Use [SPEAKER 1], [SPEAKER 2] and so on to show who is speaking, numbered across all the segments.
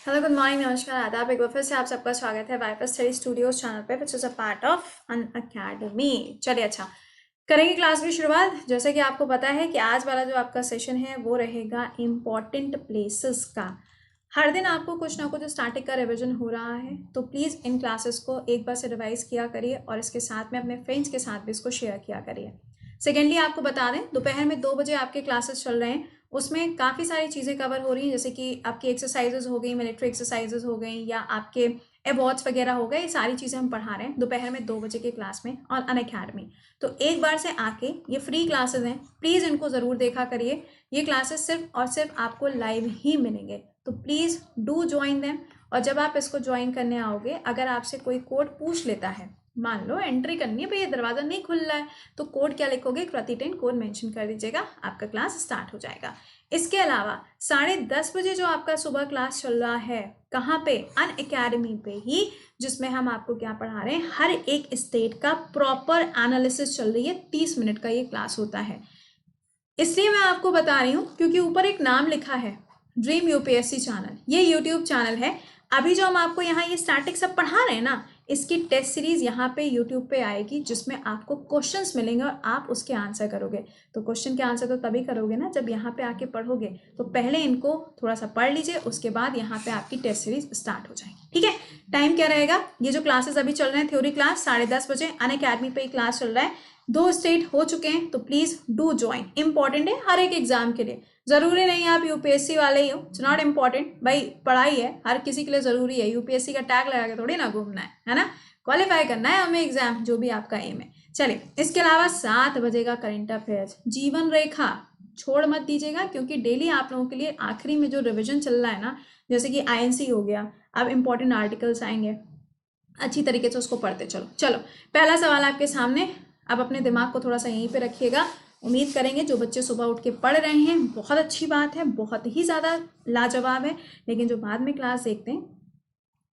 [SPEAKER 1] Hello good morning नमस्कार आदाब। एक बार फिर से आप सबका स्वागत है वाइफस स्टडी स्टूडियोज चैनल पे which is a part of an academy. चलिए अच्छा करेंगे क्लास की शुरुआत। जैसे कि आपको पता है कि आज वाला जो आपका सेशन है वो रहेगा इम्पॉर्टेंट प्लेसेस का। हर दिन आपको कुछ ना कुछ स्टैटिक का रिवीजन हो रहा है, तो प्लीज़ इन क्लासेस को एक बार से रिवाइज किया करिए और इसके साथ में अपने फ्रेंड्स के साथ भी इसको शेयर किया करिए। सेकेंडली आपको बता दें, दोपहर में 2 बजे आपके क्लासेस चल रहे हैं, उसमें काफ़ी सारी चीज़ें कवर हो रही हैं, जैसे कि आपकी एक्सरसाइजेज हो गई, मिलिट्री एक्सरसाइजेज हो गई, या आपके अवार्ड्स वगैरह हो गए। ये सारी चीज़ें हम पढ़ा रहे हैं दोपहर में 2 बजे के क्लास में और अन अकेडमी। तो एक बार से आके ये फ्री क्लासेस हैं, प्लीज़ इनको ज़रूर देखा करिए। ये क्लासेस सिर्फ और सिर्फ आपको लाइव ही मिलेंगे, तो प्लीज़ डू ज्वाइन देम। और जब आप इसको ज्वाइन करने आओगे, अगर आपसे कोई कोड पूछ लेता है, मान लो एंट्री करनी है, भाई ये दरवाज़ा नहीं खुल रहा है, तो कोड क्या लिखोगे, कृति10 कोड मेंशन कर दीजिएगा, आपका क्लास स्टार्ट हो जाएगा। इसके अलावा 10:30 बजे जो आपका सुबह क्लास चल रहा है, कहाँ पे, अन अकेडमी पे ही, जिसमें हम आपको क्या पढ़ा रहे हैं, हर एक स्टेट का प्रॉपर एनालिसिस चल रही है। 30 मिनट का ये क्लास होता है। इसलिए मैं आपको बता रही हूँ क्योंकि ऊपर एक नाम लिखा है ड्रीम यूपीएससी चैनल, ये यूट्यूब चैनल है। अभी जो हम आपको यहाँ ये स्टैटिक सब पढ़ा रहे हैं ना, इसकी टेस्ट सीरीज यहाँ पे यूट्यूब पे आएगी, जिसमें आपको क्वेश्चंस मिलेंगे और आप उसके आंसर करोगे। तो क्वेश्चन के आंसर तो तभी करोगे ना जब यहाँ पे आके पढ़ोगे। तो पहले इनको थोड़ा सा पढ़ लीजिए, उसके बाद यहाँ पे आपकी टेस्ट सीरीज स्टार्ट हो जाएगी। ठीक है, टाइम क्या रहेगा, ये जो क्लासेस अभी चल रहे हैं, थ्योरी क्लास 10:30 बजे अन अकेडमी पे क्लास चल रहा है। 2 स्टेट हो चुके हैं, तो प्लीज डू ज्वाइन। इंपॉर्टेंट है हर एक एग्जाम के लिए, जरूरी नहीं आप यूपीएससी वाले ही हो, इट्स नॉट इम्पॉर्टेंट। भाई पढ़ाई है, हर किसी के लिए जरूरी है। यूपीएससी का टैग लगा के थोड़ी ना घूमना है ना, क्वालिफाई करना है हमें एग्जाम, जो भी आपका एम है। चलिए, इसके अलावा 7 बजे का करंट अफेयर्स, जीवन रेखा छोड़ मत दीजिएगा, क्योंकि डेली आप लोगों के लिए आखिरी में जो रिविजन चल रहा है ना, जैसे कि आईएनसी हो गया, अब इंपॉर्टेंट आर्टिकल्स आएंगे, अच्छी तरीके से उसको पढ़ते चलो। चलो, पहला सवाल आपके सामने, अब अपने दिमाग को थोड़ा सा यहीं पे रखिएगा। उम्मीद करेंगे जो बच्चे सुबह उठ के पढ़ रहे हैं, बहुत अच्छी बात है, बहुत ही ज़्यादा लाजवाब है, लेकिन जो बाद में क्लास देखते हैं,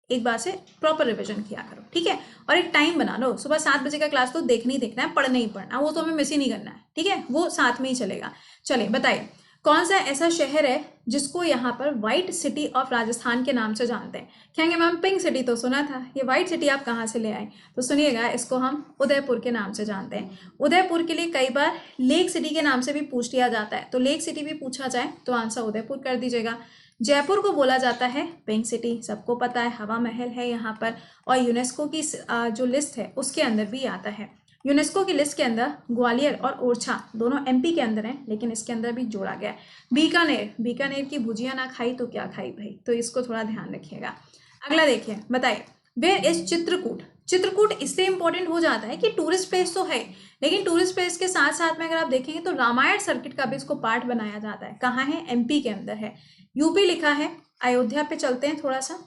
[SPEAKER 1] एक बार से प्रॉपर रिविजन किया करो, ठीक है। और एक टाइम बना लो, सुबह 7 बजे का क्लास तो देखना ही देखना है, पढ़ना ही पढ़ना, वो तो हमें मिस ही नहीं करना है, ठीक है, वो साथ में ही चलेगा। चलिए बताइए, कौन सा ऐसा शहर है जिसको यहाँ पर व्हाइट सिटी ऑफ राजस्थान के नाम से जानते हैं। कहेंगे मैम पिंक सिटी तो सुना था, ये व्हाइट सिटी आप कहाँ से ले आए। तो सुनिएगा, इसको हम उदयपुर के नाम से जानते हैं। उदयपुर के लिए कई बार लेक सिटी के नाम से भी पूछ लिया जाता है, तो लेक सिटी भी पूछा जाए तो आंसर उदयपुर कर दीजिएगा। जयपुर को बोला जाता है पिंक सिटी, सबको पता है, हवा महल है यहाँ पर, और यूनेस्को की जो लिस्ट है उसके अंदर भी आता है। यूनेस्को की लिस्ट के अंदर ग्वालियर और ओरछा दोनों एमपी के अंदर हैं, लेकिन इसके अंदर भी जोड़ा गया है। बीकानेर, बीकानेर की भुजिया ना खाई तो क्या खाई भाई, तो इसको थोड़ा ध्यान रखिएगा। अगला देखिए, बताइए वेयर इज चित्रकूट। चित्रकूट इसलिए इंपॉर्टेंट हो जाता है कि टूरिस्ट प्लेस तो है, लेकिन टूरिस्ट प्लेस के साथ साथ में अगर आप देखेंगे तो रामायण सर्किट का भी इसको पार्ट बनाया जाता है। कहाँ है, एमपी के अंदर है। यूपी लिखा है, अयोध्या पे चलते हैं थोड़ा सा।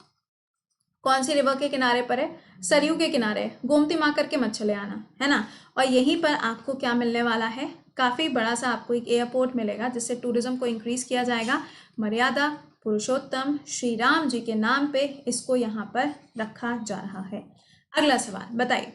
[SPEAKER 1] कौन सी रिवर के किनारे पर है, सरयू के किनारे, गोमती माँ करके मत चले आना, है ना। और यहीं पर आपको क्या मिलने वाला है, काफ़ी बड़ा सा आपको एक एयरपोर्ट मिलेगा, जिससे टूरिज्म को इंक्रीज किया जाएगा। मर्यादा पुरुषोत्तम श्री राम जी के नाम पे इसको यहाँ पर रखा जा रहा है। अगला सवाल बताइए,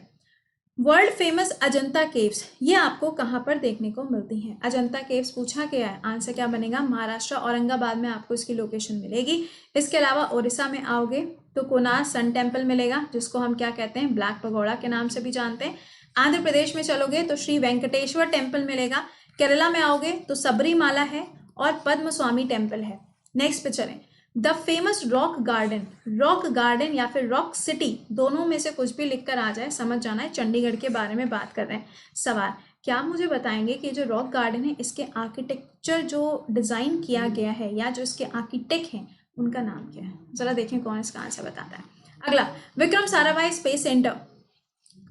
[SPEAKER 1] वर्ल्ड फेमस अजंता केव्स ये आपको कहाँ पर देखने को मिलती हैं। अजंता केव्स पूछा गया है, आंसर क्या बनेगा, महाराष्ट्र औरंगाबाद में आपको इसकी लोकेशन मिलेगी। इसके अलावा उड़ीसा में आओगे तो कोणार्क सन टेम्पल मिलेगा, जिसको हम क्या कहते हैं, ब्लैक पगोड़ा के नाम से भी जानते हैं। आंध्र प्रदेश में चलोगे तो श्री वेंकटेश्वर टेम्पल मिलेगा। केरला में आओगे तो सबरीमाला है और पद्म स्वामी टेम्पल है। नेक्स्ट पे चलें, the famous rock garden, rock garden या फिर रॉक सिटी, दोनों में से कुछ भी लिखकर आ जाए, समझ जाना है चंडीगढ़ के बारे में बात कर रहे हैं। सवाल, क्या आप मुझे बताएंगे कि जो रॉक गार्डन है, इसके आर्किटेक्चर जो डिज़ाइन किया गया है या जो इसके आर्किटेक्ट हैं, उनका नाम क्या है। जरा देखें कौन इसका आंसर बताता है। अगला, विक्रम साराभाई स्पेस सेंटर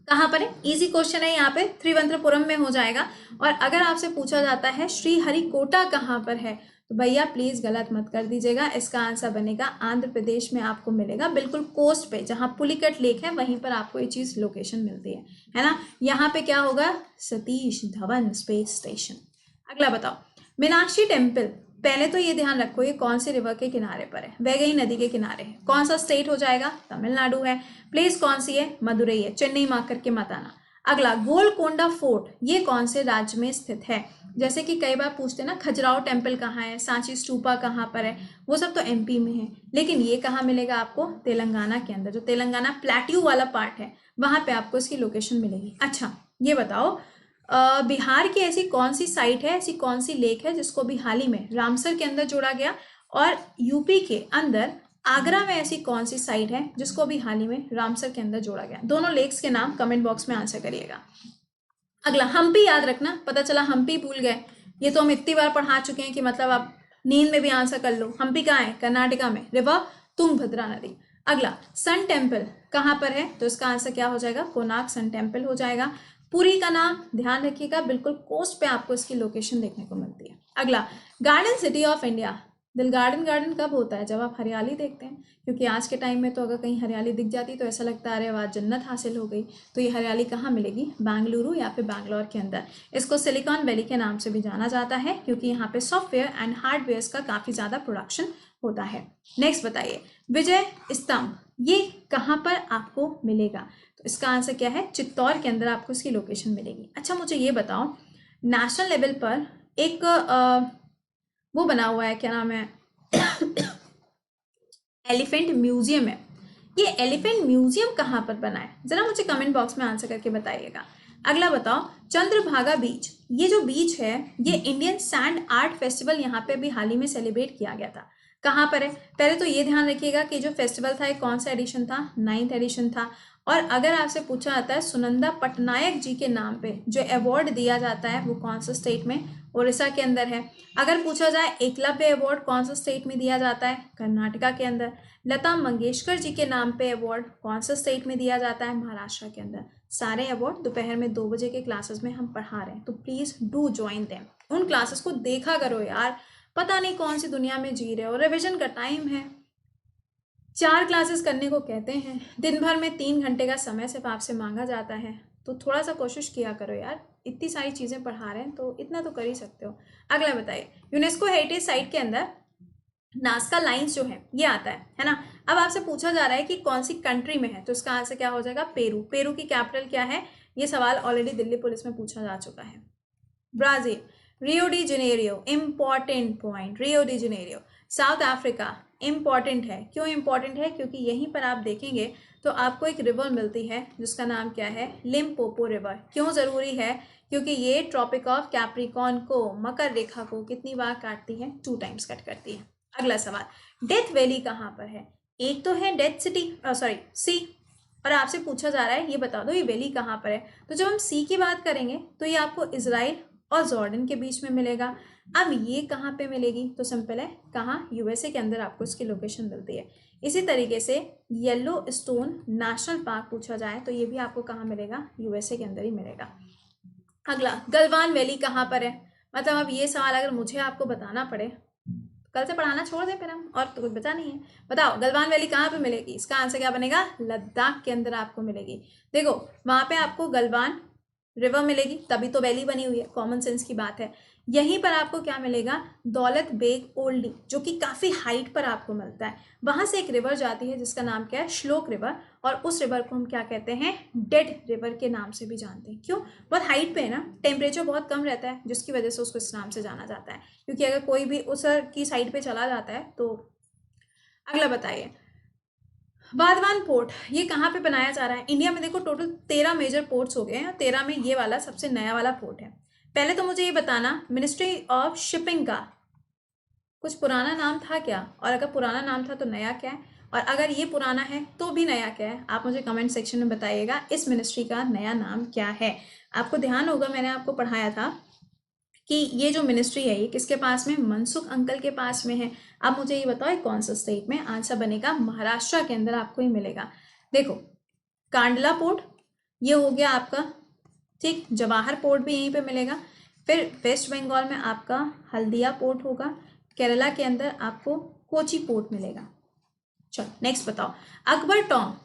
[SPEAKER 1] कहाँ पर है, इजी क्वेश्चन है, यहाँ पे त्रिवेंद्रपुरम में हो जाएगा। और अगर आपसे पूछा जाता है श्रीहरिकोटा कहाँ पर है, तो भैया प्लीज गलत मत कर दीजिएगा, इसका आंसर बनेगा आंध्र प्रदेश में आपको मिलेगा, बिल्कुल कोस्ट पे जहाँ पुलिकट लेक है, वहीं पर आपको ये चीज लोकेशन मिलती है ना। यहाँ पे क्या होगा, सतीश धवन स्पेस स्टेशन। अगला बताओ, मीनाक्षी टेम्पल, पहले तो ये ध्यान रखो ये कौन सी रिवर के किनारे पर है, वैगई नदी के किनारे है। कौन सा स्टेट हो जाएगा, तमिलनाडु है। प्लेस कौन सी है, मदुरई है, चेन्नई मार्क करके मत आना। अगला, गोलकोंडा फोर्ट ये कौन से राज्य में स्थित है? जैसे कि कई बार पूछते हैं ना, खजुराहो टेम्पल कहाँ है, सांची स्तूपा कहाँ पर है, वो सब तो एमपी में है, लेकिन ये कहाँ मिलेगा आपको? तेलंगाना के अंदर, जो तेलंगाना प्लेट्यू वाला पार्ट है वहां पे आपको इसकी लोकेशन मिलेगी। अच्छा ये बताओ, बिहार की ऐसी कौन सी साइट है, ऐसी कौन सी लेक है जिसको भी हाल ही में रामसर के अंदर जोड़ा गया, और यूपी के अंदर आगरा में ऐसी कौन सी साइट है जिसको भी हाल ही में रामसर के अंदर जोड़ा गया? दोनों लेक्स के नाम कमेंट बॉक्स में आंसर करिएगा। अगला, हम्पी याद रखना, पता चला हम्पी भूल गए, ये तो हम इतनी बार पढ़ा चुके हैं कि मतलब आप नींद में भी आंसर कर लो। हम्पी कहाँ है? कर्नाटका में, रिवर तुंगभद्रा नदी। अगला, सन टेम्पल कहाँ पर है? तो इसका आंसर क्या हो जाएगा? कोणार्क सन टेम्पल हो जाएगा। पुरी का नाम ध्यान रखिएगा, बिल्कुल कोस्ट पे आपको इसकी लोकेशन देखने को मिलती है। अगला, गार्डन सिटी ऑफ इंडिया, दिल गार्डन गार्डन कब होता है? जब आप हरियाली देखते हैं, क्योंकि आज के टाइम में तो अगर कहीं हरियाली दिख जाती तो ऐसा लगता है अरे वाह जन्नत हासिल हो गई। तो ये हरियाली कहाँ मिलेगी? बेंगलुरु या फिर बैंगलोर के अंदर। इसको सिलिकॉन वैली के नाम से भी जाना जाता है, क्योंकि यहाँ पे सॉफ्टवेयर एंड हार्डवेयर का काफ़ी ज़्यादा प्रोडक्शन होता है। नेक्स्ट बताइए, विजय स्तंभ ये कहाँ पर आपको मिलेगा? तो इसका आंसर क्या है? चित्तौड़ के अंदर आपको इसकी लोकेशन मिलेगी। अच्छा मुझे ये बताओ, नेशनल लेवल पर एक वो बना हुआ है, क्या नाम है, एलिफेंट म्यूजियम है। ये एलिफेंट म्यूजियम कहाँ पर बना है? जरा मुझे कमेंट बॉक्स में आंसर करके बताइएगा। अगला बताओ, चंद्रभागा बीच ये जो बीच है, ये इंडियन सैंड आर्ट फेस्टिवल यहाँ पे भी हाल ही में सेलिब्रेट किया गया था। कहाँ पर है? पहले तो ये ध्यान रखिएगा कि जो फेस्टिवल था ये कौन सा एडिशन था? 9th एडिशन था। और अगर आपसे पूछा जाता है सुनंदा पटनायक जी के नाम पे जो अवार्ड दिया जाता है वो कौन सा स्टेट में? उड़ीसा के अंदर है। अगर पूछा जाए एकलव्य अवार्ड कौन सा स्टेट में दिया जाता है? कर्नाटका के अंदर। लता मंगेशकर जी के नाम पे अवार्ड कौन सा स्टेट में दिया जाता है? महाराष्ट्र के अंदर। सारे अवार्ड दोपहर में 2 बजे के क्लासेस में हम पढ़ा रहे हैं, तो प्लीज डू ज्वाइन देम। उन क्लासेस को देखा करो यार, पता नहीं कौन सी दुनिया में जी रहे हो। रिविजन का टाइम है, 4 क्लासेस करने को कहते हैं, दिन भर में 3 घंटे का समय सिर्फ आपसे मांगा जाता है, तो थोड़ा सा कोशिश किया करो यार। इतनी सारी चीज़ें पढ़ा रहे हैं तो इतना तो कर ही सकते हो। अगला बताइए, यूनेस्को हेरिटेज साइट के अंदर नास्का लाइन्स जो है ये आता है ना। अब आपसे पूछा जा रहा है कि कौन सी कंट्री में है, तो इसका आंसर क्या हो जाएगा? पेरू। पेरू की कैपिटल क्या है? ये सवाल ऑलरेडी दिल्ली पुलिस में पूछा जा चुका है। Brazil, Rio de Janeiro, important point, Rio de Janeiro. South Africa important है, क्यों इंपॉर्टेंट है? क्योंकि यहीं पर आप देखेंगे तो आपको एक रिवर मिलती है जिसका नाम क्या है? Limpopo river. क्यों ज़रूरी है? क्योंकि ये ट्रॉपिक ऑफ कैप्रिकॉर्न को, मकर रेखा को कितनी बार काटती है? 2 टाइम्स कट करती है। अगला सवाल, डेथ वैली कहाँ पर है? एक तो है डेथ सिटी, सॉरी सी, और आपसे पूछा जा रहा है ये बता दो ये वैली कहाँ पर है। तो जब हम सी की बात करेंगे तो ये आपको इजराइल और जॉर्डन के बीच में मिलेगा। अब ये कहाँ पे मिलेगी? तो सिंपल है, कहाँ? यूएसए के अंदर आपको इसकी लोकेशन मिलती है। इसी तरीके से येलो स्टोन नेशनल पार्क पूछा जाए तो ये भी आपको कहाँ मिलेगा? यूएसए के अंदर ही मिलेगा। अगला, गलवान वैली कहाँ पर है? मतलब अब ये सवाल अगर मुझे आपको बताना पड़े, कल से पढ़ाना छोड़ दे फिर हम, और तो कुछ बचा नहीं है। बताओ गलवान वैली कहाँ पे मिलेगी? इसका आंसर क्या बनेगा? लद्दाख के अंदर आपको मिलेगी। देखो वहां पे आपको गलवान रिवर मिलेगी, तभी तो वैली बनी हुई है, कॉमन सेंस की बात है। यहीं पर आपको क्या मिलेगा? दौलत बेग ओल्डी, जो कि काफ़ी हाइट पर आपको मिलता है। वहां से एक रिवर जाती है जिसका नाम क्या है? श्लोक रिवर, और उस रिवर को हम क्या कहते हैं? डेड रिवर के नाम से भी जानते हैं। क्यों? बहुत हाइट पे है ना, टेम्परेचर बहुत कम रहता है, जिसकी वजह से उसको इस नाम से जाना जाता है, क्योंकि अगर कोई भी उस की साइड पे चला जाता है तो। अगला बताइए, बागवान पोर्ट ये कहाँ पे बनाया जा रहा है? इंडिया में देखो टोटल 13 मेजर पोर्ट्स हो गए हैं, 13 में ये वाला सबसे नया वाला पोर्ट है। पहले तो मुझे ये बताना, मिनिस्ट्री ऑफ शिपिंग का कुछ पुराना नाम था क्या? और अगर पुराना नाम था तो नया क्या है? और अगर ये पुराना है तो भी नया क्या है? आप मुझे कमेंट सेक्शन में बताइएगा इस मिनिस्ट्री का नया नाम क्या है। आपको ध्यान होगा मैंने आपको पढ़ाया था कि ये जो मिनिस्ट्री है ये किसके पास में? मनसुख अंकल के पास में है। अब मुझे ये बताओ कौन सा स्टेट में? आंसर बनेगा महाराष्ट्र के अंदर आपको ही मिलेगा। देखो कांडला पोर्ट ये हो गया आपका, ठीक, जवाहर पोर्ट भी यहीं पे मिलेगा। फिर वेस्ट बंगाल में आपका हल्दिया पोर्ट होगा, केरला के अंदर आपको कोची पोर्ट मिलेगा। चलो नेक्स्ट बताओ, अकबर टॉम्ब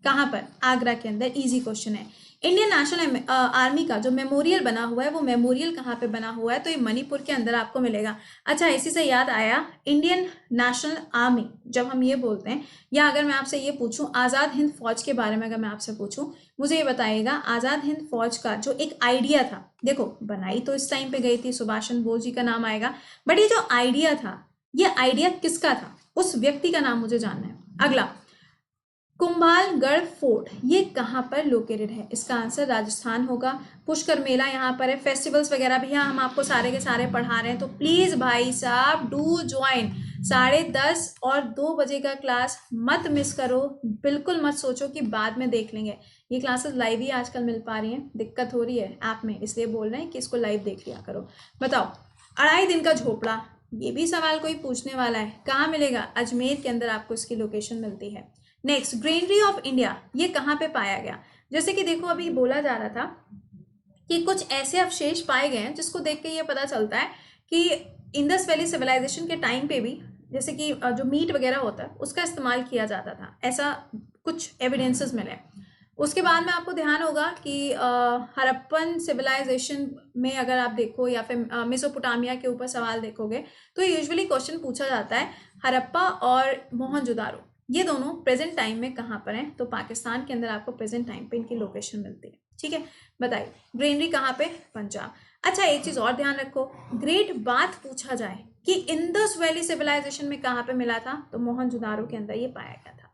[SPEAKER 1] कहाँ पर? आगरा के अंदर। इजी क्वेश्चन है। इंडियन नेशनल आर्मी का जो मेमोरियल बना हुआ है वो मेमोरियल कहाँ पे बना हुआ है, तो ये मणिपुर के अंदर आपको मिलेगा। अच्छा, इसी से याद आया, इंडियन नेशनल आर्मी जब हम ये बोलते हैं, या अगर मैं आपसे ये पूछूं आज़ाद हिंद फौज के बारे में, अगर मैं आपसे पूछूं, मुझे ये बताइएगा आज़ाद हिंद फौज का जो एक आइडिया था, देखो बनाई तो इस टाइम पे गई थी, सुभाष चंद्र बोस जी का नाम आएगा, बट ये जो आइडिया था, ये आइडिया किसका था, उस व्यक्ति का नाम मुझे जानना है। अगला, कुंभालगढ़ फोर्ट ये कहाँ पर लोकेटेड है, इसका आंसर राजस्थान होगा। पुष्कर मेला यहाँ पर है, फेस्टिवल्स वगैरह भी हम आपको सारे के सारे पढ़ा रहे हैं, तो प्लीज भाई साहब डू ज्वाइन। 10:30 और 2 बजे का क्लास मत मिस करो, बिल्कुल मत सोचो कि बाद में देख लेंगे। ये क्लासेस लाइव ही आजकल मिल पा रही हैं, दिक्कत हो रही है ऐप में, इसलिए बोल रहे हैं कि इसको लाइव देख लिया करो। बताओ, 2.5 दिन का झोपड़ा, ये भी सवाल कोई पूछने वाला है, कहाँ मिलेगा? अजमेर के अंदर आपको इसकी लोकेशन मिलती है। नेक्स्ट, ग्रेनरी ऑफ इंडिया ये कहाँ पे पाया गया? जैसे कि देखो अभी बोला जा रहा था कि कुछ ऐसे अवशेष पाए गए हैं जिसको देख के ये पता चलता है कि इंडस वैली सिविलाइजेशन के टाइम पे भी जैसे कि जो मीट वगैरह होता है उसका इस्तेमाल किया जाता था, ऐसा कुछ एविडेंसेस मिले। उसके बाद में आपको ध्यान होगा कि हड़प्पन सिविलाइजेशन में अगर आप देखो, या फिर मेसोपोटामिया के ऊपर सवाल देखोगे, तो यूजुअली क्वेश्चन पूछा जाता है हड़प्पा और मोहनजोदारो ये दोनों प्रेजेंट टाइम में कहाँ पर हैं, तो पाकिस्तान के अंदर आपको प्रेजेंट टाइम पे इनकी लोकेशन मिलती है। ठीक है, बताइए ग्रेनरी कहाँ पे? पंजाब। अच्छा, एक चीज और ध्यान रखो, ग्रेट बात पूछा जाए कि इंडस वैली सिविलाइजेशन में कहाँ पे मिला था, तो मोहनजोदारो के अंदर ये पाया गया था।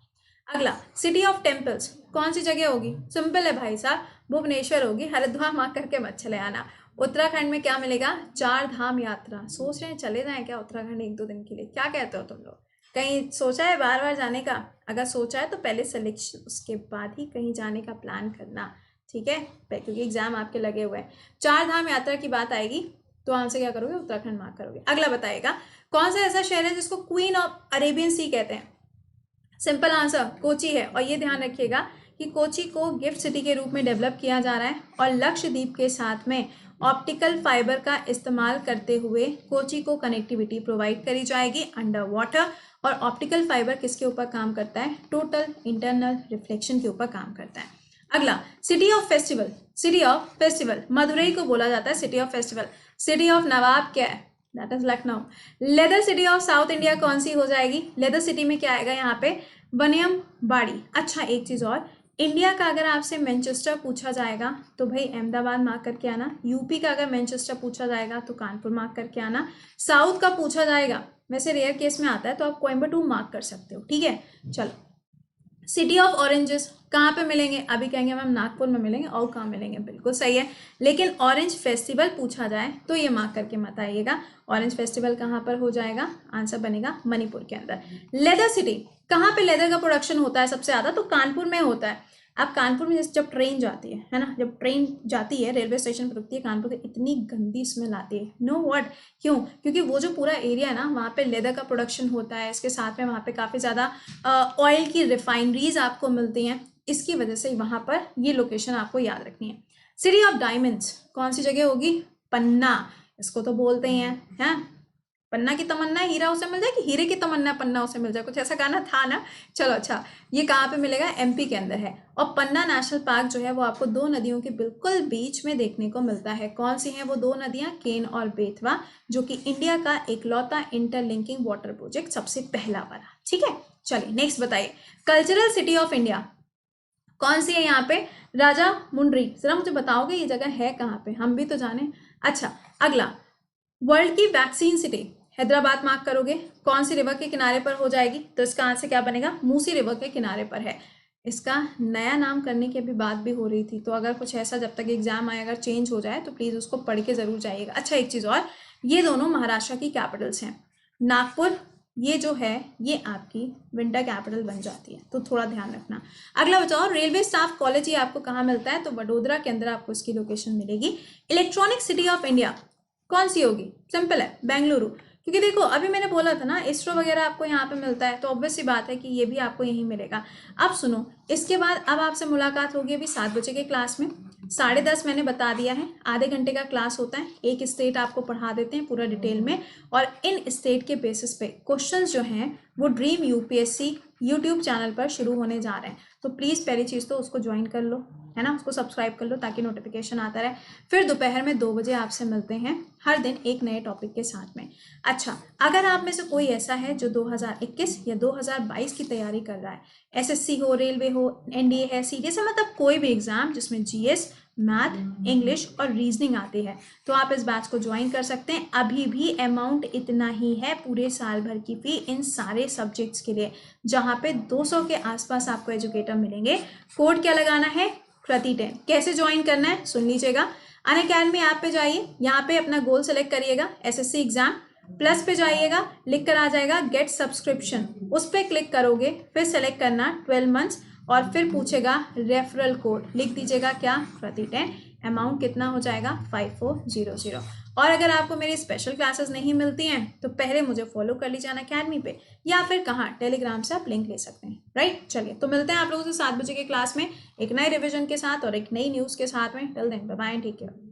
[SPEAKER 1] अगला, सिटी ऑफ टेम्पल्स कौन सी जगह होगी? सिंपल है भाई साहब, भुवनेश्वर होगी, हरिद्वार मार्क करके मत चले आना। उत्तराखंड में क्या मिलेगा? 4 धाम यात्रा। सोच रहे हैं चले जाएं क्या उत्तराखंड 1-2 दिन के लिए? क्या कहते हो तुम लोग? कहीं सोचा है बार बार जाने का? अगर सोचा है तो पहले सिलेक्शन, उसके बाद ही कहीं जाने का प्लान करना, ठीक है, क्योंकि एग्जाम आपके लगे हुए हैं। 4 धाम यात्रा की बात आएगी तो आंसर क्या करोगे? उत्तराखंड मार्क करोगे। अगला बताएगा, कौन सा ऐसा शहर है जिसको क्वीन ऑफ अरेबियन सी कहते हैं? सिंपल आंसर कोची है, और ये ध्यान रखिएगा कि कोची को गिफ्ट सिटी के रूप में डेवलप किया जा रहा है, और लक्षद्वीप के साथ में ऑप्टिकल फाइबर का इस्तेमाल करते हुए कोची को कनेक्टिविटी प्रोवाइड करी जाएगी अंडर वाटर। और ऑप्टिकल फाइबर किसके ऊपर काम करता है? टोटल इंटरनल रिफ्लेक्शन के ऊपर काम करता है। अगला, city of festival. City of festival, Madurai को बोला जाता है city of festival. City of nawab क्या है? That is Lucknow. Leather city of south India कौन सी हो जाएगी? लेदर सिटी में क्या आएगा यहाँ पे? बनियम बाड़ी। अच्छा, एक चीज और, इंडिया का अगर आपसे मैनचेस्टर पूछा जाएगा तो भाई अहमदाबाद मार्क करके आना। यूपी का अगर मैनचेस्टर पूछा जाएगा तो कानपुर मार्क करके आना। साउथ का पूछा जाएगा, वैसे रेयर केस में आता है, तो आप कोयम्बटूर मार्क कर सकते हो। ठीक है, चलो। सिटी ऑफ ऑरेंजेस कहाँ पे मिलेंगे? अभी कहेंगे मैम नागपुर में मिलेंगे, और कहाँ मिलेंगे? बिल्कुल सही है, लेकिन ऑरेंज फेस्टिवल पूछा जाए तो ये मार्क करके मत आइएगा। ऑरेंज फेस्टिवल कहाँ पर हो जाएगा? आंसर बनेगा मणिपुर के अंदर। लेदर सिटी, कहाँ पे लेदर का प्रोडक्शन होता है सबसे ज्यादा? तो कानपुर में होता है। अब कानपुर में जब ट्रेन जाती है ना, जब ट्रेन जाती है रेलवे स्टेशन पर रुकती है कानपुर की, इतनी गंदी स्मेल आती है। नो व्हाट, क्यों? क्योंकि वो जो पूरा एरिया है ना, वहाँ पे लेदर का प्रोडक्शन होता है, इसके साथ में वहाँ पे काफ़ी ज़्यादा ऑयल की रिफाइनरीज आपको मिलती हैं, इसकी वजह से वहाँ पर ये लोकेशन आपको याद रखनी है। सिटी ऑफ डायमंड्स कौन सी जगह होगी? पन्ना, इसको तो बोलते ही हैं पन्ना की तमन्ना हीरा उसे मिल जाए, कि हीरे की तमन्ना पन्ना उसे मिल जाए, कुछ ऐसा गाना था ना। चलो अच्छा, ये कहाँ पे मिलेगा? एमपी के अंदर है। और पन्ना नेशनल पार्क जो है वो आपको 2 नदियों के बिल्कुल बीच में देखने को मिलता है। कौन सी हैं वो 2 नदियाँ? केन और बेतवा, जो कि इंडिया का एकलौता इंटरलिंकिंग वाटर प्रोजेक्ट, सबसे पहला वाला। ठीक है, चलिए नेक्स्ट बताइए, कल्चरल सिटी ऑफ इंडिया कौन सी है यहाँ पे? राजा मुंडरी। जरा मुझे बताओगे ये जगह है कहाँ पे, हम भी तो जाने। अच्छा, अगला, वर्ल्ड की वैक्सीन सिटी हैदराबाद मार्क करोगे। कौन सी रिवर के किनारे पर हो जाएगी? तो इसका आंसर क्या बनेगा? मूसी रिवर के किनारे पर है। इसका नया नाम करने की अभी बात भी हो रही थी, तो अगर कुछ ऐसा जब तक एग्जाम आए अगर चेंज हो जाए तो प्लीज उसको पढ़ के जरूर जाइएगा। अच्छा, एक चीज और, ये दोनों महाराष्ट्र की कैपिटल्स हैं। नागपुर ये जो है ये आपकी विंटर कैपिटल बन जाती है, तो थोड़ा ध्यान रखना। अगला बताओ, रेलवे स्टाफ कॉलेज ये आपको कहाँ मिलता है? तो वडोदरा के अंदर आपको इसकी लोकेशन मिलेगी। इलेक्ट्रॉनिक सिटी ऑफ इंडिया कौन सी होगी? सिंपल है, बेंगलुरु। क्योंकि देखो अभी मैंने बोला था ना इसरो वगैरह आपको यहाँ पे मिलता है, तो ऑब्वियस सी बात है कि ये भी आपको यहीं मिलेगा। अब सुनो, इसके बाद अब आपसे मुलाकात होगी अभी 7 बजे के क्लास में। 10:30 मैंने बता दिया है, आधे घंटे का क्लास होता है, एक स्टेट आपको पढ़ा देते हैं पूरा डिटेल में, और इन स्टेट के बेसिस पे क्वेश्चन जो हैं वो ड्रीम यूपीएससी यूट्यूब चैनल पर शुरू होने जा रहे हैं। तो प्लीज़ पहली चीज़ तो उसको ज्वाइन कर लो, है ना, उसको सब्सक्राइब कर लो ताकि नोटिफिकेशन आता रहे। फिर दोपहर में 2 बजे आपसे मिलते हैं हर दिन एक नए टॉपिक के साथ में। अच्छा, अगर आप में से कोई ऐसा है जो 2021 या 2022 की तैयारी कर रहा है, एसएससी हो, रेलवे हो, एनडीए है, सीडीएस है, मतलब कोई भी एग्जाम जिसमें जीएस, मैथ, इंग्लिश और रीजनिंग आती है, तो आप इस बैच को ज्वाइन कर सकते हैं। अभी भी अमाउंट इतना ही है पूरे साल भर की फी इन सारे सब्जेक्ट्स के लिए, जहां पे 200 के आसपास आपको एजुकेटर मिलेंगे। कोड क्या लगाना है? Krati10। कैसे ज्वाइन करना है सुन लीजिएगा। अनअकैडमी ऐप पे जाइए, यहाँ पे अपना गोल सेलेक्ट करिएगा, एसएससी एग्जाम, प्लस पे जाइएगा, लिख कर आ जाएगा गेट सब्सक्रिप्शन, उस पर क्लिक करोगे, फिर सेलेक्ट करना 12 मंथ्स और फिर पूछेगा रेफरल कोड, लिख दीजिएगा क्या? Krati10। अमाउंट कितना हो जाएगा? 5400। और अगर आपको मेरी स्पेशल क्लासेस नहीं मिलती हैं तो पहले मुझे फॉलो कर लीजिए अनअकैडमी पे, या फिर कहाँ, टेलीग्राम से आप लिंक ले सकते हैं, राइट। चलिए, तो मिलते हैं आप लोगों से 7 बजे के क्लास में एक नए रिवीजन के साथ और एक नई न्यूज़ के साथ में। Till then bye bye, take care.